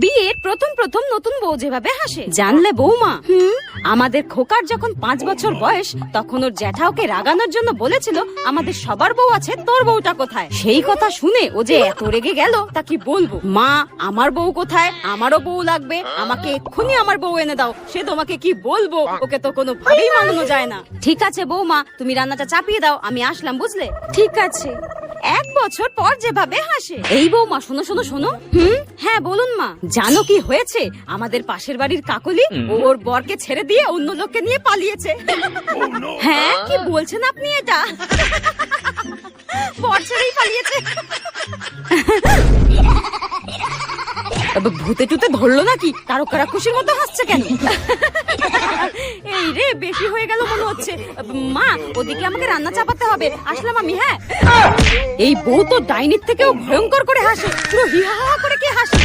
বিয়ের প্রথম প্রথম নতুন বউ যেভাবে হাসে জানলে বৌমা, আমাদের খোকার যখন 5 বছর বয়স তখন ওর জ্যাঠা ওকে রাগানোর জন্য বলেছিল আমাদের সবার বউ আছে, তোর বউটা কোথায়? সেই কথা শুনে ও যে এত রেগে গেল তা কি বলবো। মা, আমার বউ কোথায়? আমারও বউ লাগবে, আমাকে এক্ষুনি আমার বউ এনে দাও। সে তোমাকে কি বলবো, ওকে তো কোনো ভাবেই মানানো যায় না। ঠিক আছে বৌমা, তুমি রান্নাটা চাপিয়ে দাও, আমি আসলাম, বুঝলে? ঠিক আছে। 1 বছর পর যেভাবে হাসে। এই বৌমা, শোনো শোনো শোনো। হ্যাঁ বলুন মা। জানো কি হয়েছে? আমাদের পাশের বাড়ির কাকলি ওর বরকে ছেড়ে দিয়ে অন্য লোককে নিয়ে পালিয়েছে। হ্যাঁ, কি বলছেন আপনি এটা? বর ছেড়েই পালিয়েছে? ভূতে টুতে ধরলো নাকি? তারকারা খুশির মতো হাসছে কেন? এই রে, বেশি হয়ে গেল মনে হচ্ছে। মা, ওদিকে আমাকে রান্না চাপাতে হবে, আসলাম আমি। হ্যাঁ, এই বউ তো ডাইনির থেকেও ভয়ঙ্কর করে হাসে, পুরো হিহা করে কে হাসে।